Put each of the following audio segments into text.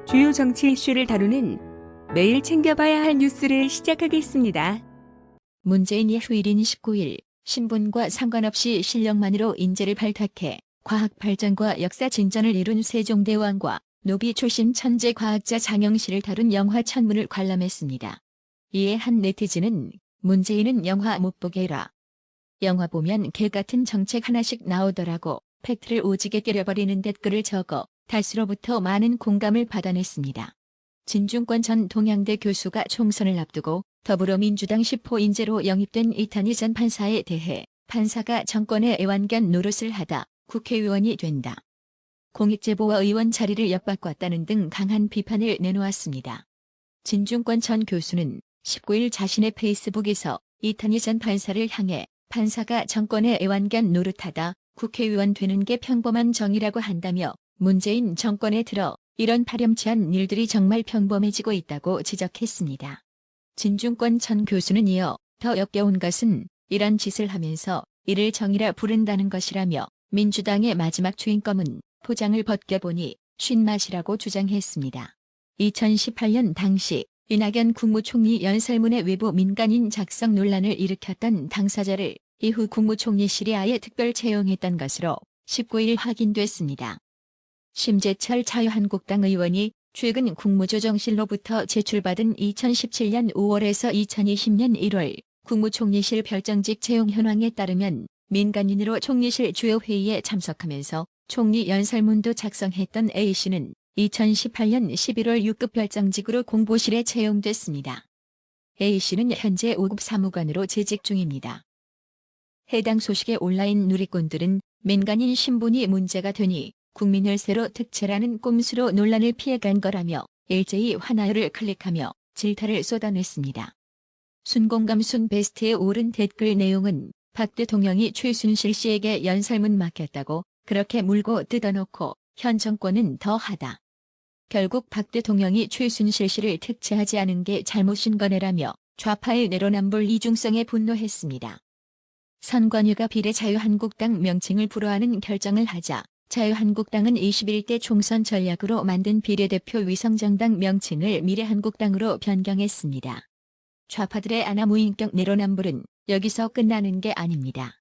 주요 정치 이슈를 다루는 매일 챙겨봐야 할 뉴스를 시작하겠습니다. 문재인이 휴일인 19일 신분과 상관없이 실력만으로 인재를 발탁해 과학 발전과 역사 진전을 이룬 세종대왕과 노비 출신 천재 과학자 장영실을 다룬 영화 천문을 관람했습니다. 이에 한 네티즌은 문재인은 영화 못 보게 해라. 영화 보면 개 같은 정책 하나씩 나오더라고 팩트를 오지게 때려버리는 댓글을 적어 다수로부터 많은 공감을 받아냈습니다. 진중권 전 동양대 교수가 총선을 앞두고 더불어민주당 10호 인재로 영입된 이탄희 전 판사에 대해 판사가 정권의 애완견 노릇을 하다 국회의원이 된다. 공익제보와 의원 자리를 엿바꿨다는 등 강한 비판을 내놓았습니다. 진중권 전 교수는 19일 자신의 페이스북에서 이탄희 전 판사를 향해 판사가 정권의 애완견 노릇하다 국회의원 되는 게 평범한 정의라고 한다며 문재인 정권에 들어 이런 파렴치한 일들이 정말 평범해지고 있다고 지적했습니다. 진중권 전 교수는 이어 더 역겨운 것은 이런 짓을 하면서 이를 정의라 부른다는 것이라며 민주당의 마지막 주인공은 포장을 벗겨보니 쉰맛이라고 주장했습니다. 2018년 당시 이낙연 국무총리 연설문의 외부 민간인 작성 논란을 일으켰던 당사자를 이후 국무총리실이 아예 특별 채용했던 것으로 19일 확인됐습니다. 심재철 자유한국당 의원이 최근 국무조정실로부터 제출받은 2017년 5월에서 2020년 1월 국무총리실 별정직 채용 현황에 따르면 민간인으로 총리실 주요 회의에 참석하면서 총리 연설문도 작성했던 A씨는 2018년 11월 6급 별정직으로 공보실에 채용됐습니다. A씨는 현재 5급 사무관으로 재직 중입니다. 해당 소식의 온라인 누리꾼들은 민간인 신분이 문제가 되니 국민을 새로 특채라는 꼼수로 논란을 피해간 거라며 일제히 환하열을 클릭하며 질타를 쏟아냈습니다. 순공감순 베스트에 오른 댓글 내용은 박 대통령이 최순실 씨에게 연설문 맡겼다고 그렇게 물고 뜯어놓고 현 정권은 더하다. 결국 박 대통령이 최순실 씨를 특채하지 않은 게 잘못인 거네라며 좌파의 내로남불 이중성에 분노했습니다. 선관위가 비례자유한국당 명칭을 불허하는 결정을 하자 자유한국당은 21대 총선 전략으로 만든 비례대표 위성정당 명칭을 미래한국당으로 변경했습니다. 좌파들의 아나무인격 내로남불은 여기서 끝나는 게 아닙니다.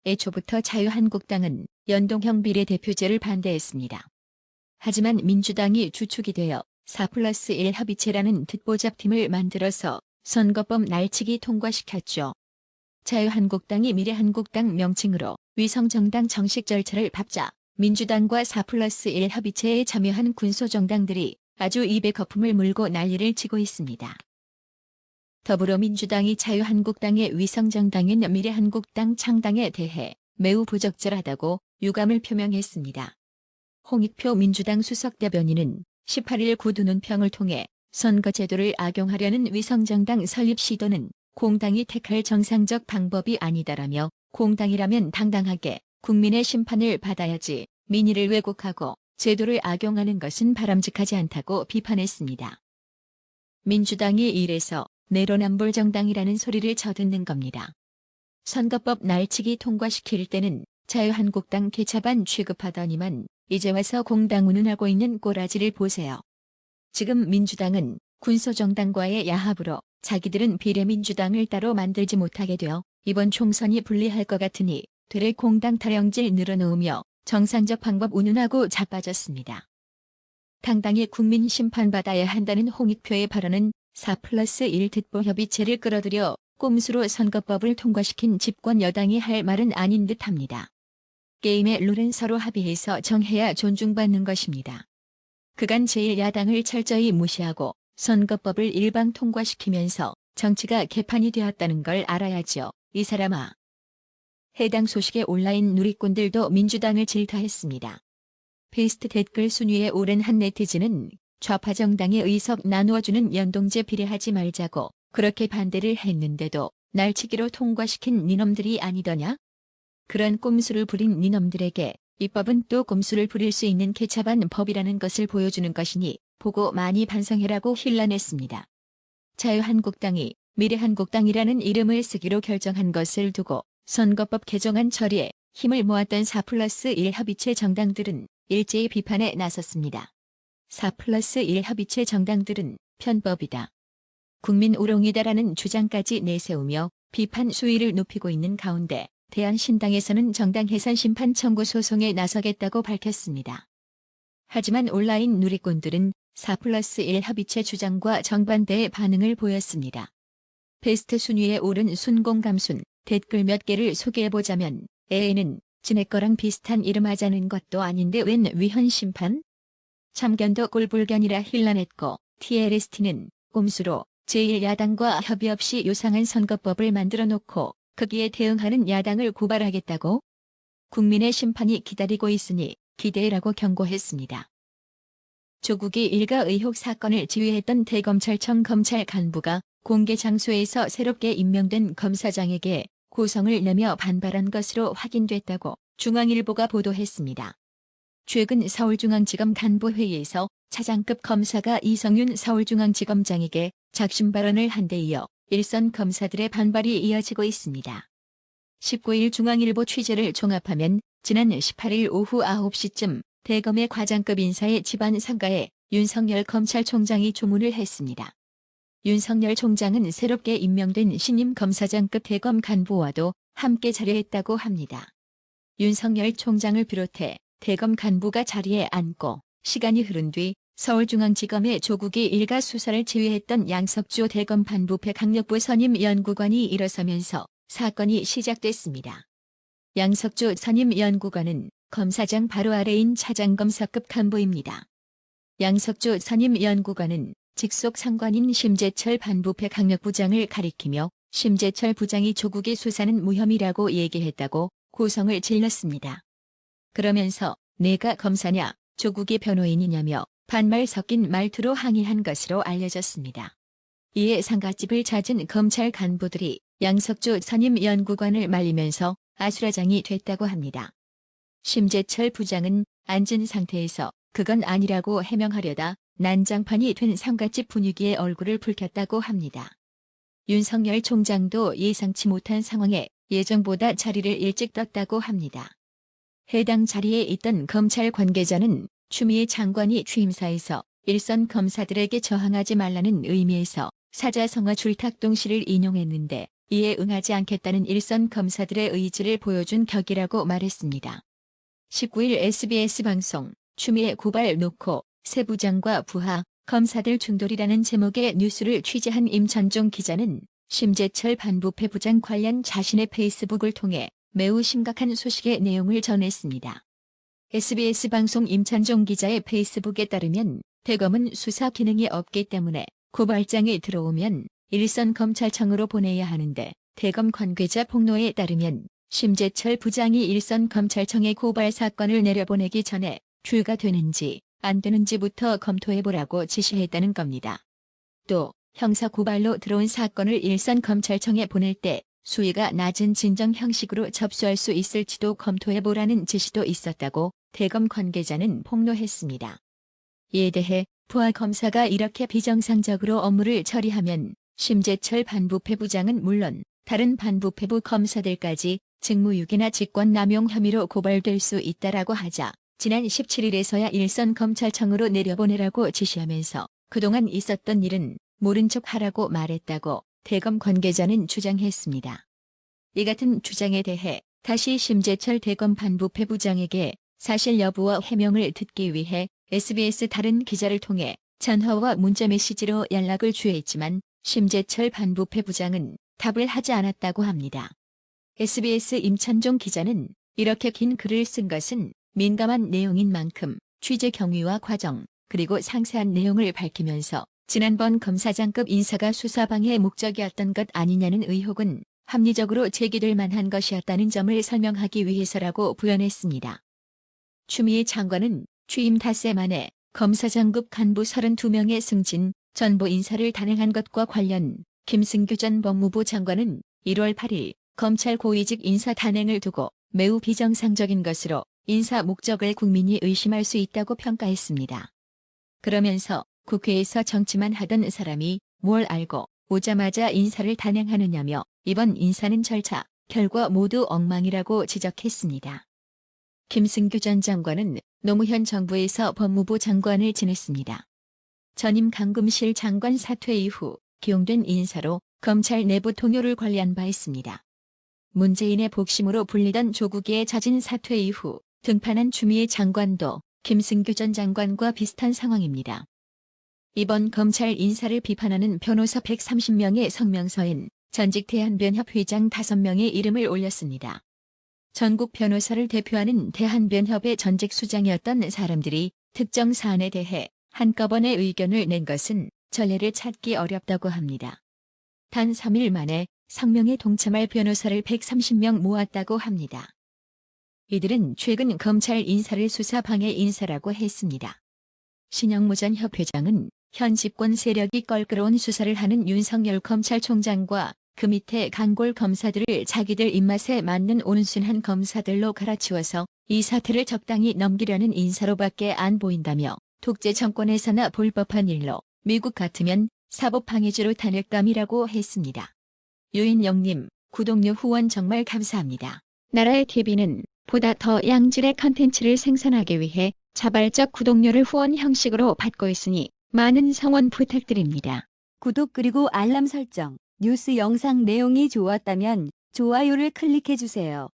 애초부터 자유한국당은 연동형 비례대표제를 반대했습니다. 하지만 민주당이 주축이 되어 4+1 합의체라는 듣보잡팀을 만들어서 선거법 날치기 통과시켰죠. 자유한국당이 미래한국당 명칭으로 위성정당 정식 절차를 밟자 민주당과 4+1 합의체에 참여한 군소정당들이 아주 입에 거품을 물고 난리를 치고 있습니다. 더불어민주당이 자유한국당의 위성정당인 미래한국당 창당에 대해 매우 부적절하다고 유감을 표명했습니다. 홍익표 민주당 수석대변인은 18일 구두 논평을 통해 선거제도를 악용하려는 위성정당 설립 시도는 공당이 택할 정상적 방법이 아니다라며 공당이라면 당당하게 국민의 심판을 받아야지 민의를 왜곡하고 제도를 악용하는 것은 바람직하지 않다고 비판했습니다. 민주당이 이래서 내로남불 정당이라는 소리를 저듣는 겁니다. 선거법 날치기 통과시킬 때는 자유한국당 개차반 취급하더니만 이제 와서 공당 운운하고 있는 꼬라지를 보세요. 지금 민주당은 군소정당과의 야합으로 자기들은 비례민주당을 따로 만들지 못하게 되어 이번 총선이 불리할 것 같으니 되레 공당 타령질 늘어놓으며 정상적 방법 운운하고 자빠졌습니다. 당당히 국민 심판받아야 한다는 홍익표의 발언은 4+1 듣보협의체를 끌어들여 꼼수로 선거법을 통과시킨 집권 여당이 할 말은 아닌 듯합니다. 게임의 룰은 서로 합의해서 정해야 존중받는 것입니다. 그간 제1야당을 철저히 무시하고 선거법을 일방 통과시키면서 정치가 개판이 되었다는 걸 알아야죠. 이 사람아. 해당 소식의 온라인 누리꾼들도 민주당을 질타했습니다. 페이스트 댓글 순위에 오른 한 네티즌은 좌파 정당의 의석 나누어주는 연동제 비례하지 말자고 그렇게 반대를 했는데도 날치기로 통과시킨 니놈들이 아니더냐? 그런 꼼수를 부린 니놈들에게 입법은 또 꼼수를 부릴 수 있는 개차반 법이라는 것을 보여주는 것이니 보고 많이 반성해라고 힐난했습니다. 자유한국당이 미래한국당이라는 이름을 쓰기로 결정한 것을 두고 선거법 개정안 처리에 힘을 모았던 4+1 합의체 정당들은 일제히 비판에 나섰습니다. 4+1 합의체 정당들은 편법이다, 국민 우롱이다라는 주장까지 내세우며 비판 수위를 높이고 있는 가운데 대한신당에서는 정당 해산 심판 청구 소송에 나서겠다고 밝혔습니다. 하지만 온라인 누리꾼들은 4+1 합의체 주장과 정반대의 반응을 보였습니다. 베스트 순위에 오른 순공감순 댓글 몇 개를 소개해보자면 에에는 지네 거랑 비슷한 이름 하자는 것도 아닌데 웬 위헌 심판? 참견도 꼴불견이라 힐난했고 TLST는 꼼수로 제1야당과 협의 없이 요상한 선거법을 만들어 놓고 거기에 대응하는 야당을 고발하겠다고? 국민의 심판이 기다리고 있으니 기대라고 경고했습니다. 조국이 일가 의혹 사건을 지휘했던 대검찰청 검찰 간부가 공개 장소에서 새롭게 임명된 검사장에게 고성을 내며 반발한 것으로 확인됐다고 중앙일보가 보도했습니다. 최근 서울중앙지검 간부회의에서 차장급 검사가 이성윤 서울중앙지검장에게 작심 발언을 한 데 이어 일선 검사들의 반발이 이어지고 있습니다. 19일 중앙일보 취재를 종합하면 지난 18일 오후 9시쯤 대검의 과장급 인사의 집안 상가에 윤석열 검찰총장이 조문을 했습니다. 윤석열 총장은 새롭게 임명된 신임 검사장급 대검 간부와도 함께 자리했다고 합니다. 윤석열 총장을 비롯해 대검 간부가 자리에 앉고 시간이 흐른 뒤 서울중앙지검의 조국이 일가 수사를 지휘했던 양석조 대검 반부패 강력부 선임 연구관이 일어서면서 사건이 시작됐습니다. 양석조 선임 연구관은 검사장 바로 아래인 차장검사급 간부입니다. 양석조 선임 연구관은 직속 상관인 심재철 반부패 강력부장을 가리키며 심재철 부장이 조국의 수사는 무혐의라고 얘기했다고 고성을 질렀습니다. 그러면서 내가 검사냐, 조국의 변호인이냐며 반말 섞인 말투로 항의한 것으로 알려졌습니다. 이에 상가집을 찾은 검찰 간부들이 양석조 선임 연구관을 말리면서 아수라장이 됐다고 합니다. 심재철 부장은 앉은 상태에서 그건 아니라고 해명하려다 난장판이 된 상가집 분위기에 얼굴을 붉혔다고 합니다. 윤석열 총장도 예상치 못한 상황에 예정보다 자리를 일찍 떴다고 합니다. 해당 자리에 있던 검찰 관계자는 추미애 장관이 취임사에서 일선 검사들에게 저항하지 말라는 의미에서 사자성어 줄탁동시를 인용했는데 이에 응하지 않겠다는 일선 검사들의 의지를 보여준 격이라고 말했습니다. 19일 SBS 방송 추미애 고발 놓고 새 부장과 부하, 검사들 충돌이라는 제목의 뉴스를 취재한 임찬종 기자는 심재철 반부패 부장 관련 자신의 페이스북을 통해 매우 심각한 소식의 내용을 전했습니다. SBS 방송 임찬종 기자의 페이스북에 따르면 대검은 수사 기능이 없기 때문에 고발장이 들어오면 일선 검찰청으로 보내야 하는데 대검 관계자 폭로에 따르면 심재철 부장이 일선 검찰청에 고발 사건을 내려보내기 전에 출가 되는지 안 되는지부터 검토해보라고 지시했다는 겁니다. 또 형사 고발로 들어온 사건을 일선 검찰청에 보낼 때 수위가 낮은 진정 형식으로 접수할 수 있을지도 검토해보라는 지시도 있었다고 대검 관계자는 폭로했습니다. 이에 대해 부하 검사가 이렇게 비정상적으로 업무를 처리하면 심재철 반부패 부장은 물론 다른 반부패부 검사들까지 직무유기나 직권남용 혐의로 고발될 수 있다라고 하자 지난 17일에서야 일선 검찰청으로 내려보내라고 지시하면서 그동안 있었던 일은 모른 척 하라고 말했다고 대검 관계자는 주장했습니다. 이 같은 주장에 대해 다시 심재철 대검 반부패 부장에게 사실 여부와 해명을 듣기 위해 SBS 다른 기자를 통해 전화와 문자 메시지로 연락을 취했지만 심재철 반부패 부장은 답을 하지 않았다고 합니다. SBS 임찬종 기자는 이렇게 긴 글을 쓴 것은 민감한 내용인 만큼 취재 경위와 과정, 그리고 상세한 내용을 밝히면서 지난번 검사장급 인사가 수사방해의 목적이었던 것 아니냐는 의혹은 합리적으로 제기될 만한 것이었다는 점을 설명하기 위해서라고 부연했습니다. 추미애 장관은 취임 닷새 만에 검사장급 간부 32명의 승진, 전보 인사를 단행한 것과 관련 김승규 전 법무부 장관은 1월 8일 검찰 고위직 인사 단행을 두고 매우 비정상적인 것으로 인사 목적을 국민이 의심할 수 있다고 평가했습니다. 그러면서 국회에서 정치만 하던 사람이 뭘 알고 오자마자 인사를 단행하느냐며 이번 인사는 절차, 결과 모두 엉망이라고 지적했습니다. 김승규 전 장관은 노무현 정부에서 법무부 장관을 지냈습니다. 전임 강금실 장관 사퇴 이후 기용된 인사로 검찰 내부 통요를 관리한 바 있습니다. 문재인의 복심으로 불리던 조국의 자진 사퇴 이후 등판한 추미애 장관도 김승규 전 장관과 비슷한 상황입니다. 이번 검찰 인사를 비판하는 변호사 130명의 성명서엔 전직 대한변협 회장 5명의 이름을 올렸습니다. 전국 변호사를 대표하는 대한변협의 전직 수장이었던 사람들이 특정 사안에 대해 한꺼번에 의견을 낸 것은 전례를 찾기 어렵다고 합니다. 단 3일 만에 성명에 동참할 변호사를 130명 모았다고 합니다. 이들은 최근 검찰 인사를 수사방해 인사라고 했습니다. 신영무 전 협회장은 현 집권 세력이 껄끄러운 수사를 하는 윤석열 검찰총장과 그 밑에 강골 검사들을 자기들 입맛에 맞는 온순한 검사들로 갈아치워서 이 사태를 적당히 넘기려는 인사로밖에 안 보인다며 독재 정권에서나 볼 법한 일로 미국 같으면 사법방해죄로 탄핵감이라고 했습니다. 유인영님, 구독료 후원 정말 감사합니다. 나라의 TV는 보다 더 양질의 컨텐츠를 생산하기 위해 자발적 구독료를 후원 형식으로 받고 있으니 많은 성원 부탁드립니다. 구독 그리고 알람 설정, 뉴스 영상 내용이 좋았다면 좋아요를 클릭해주세요.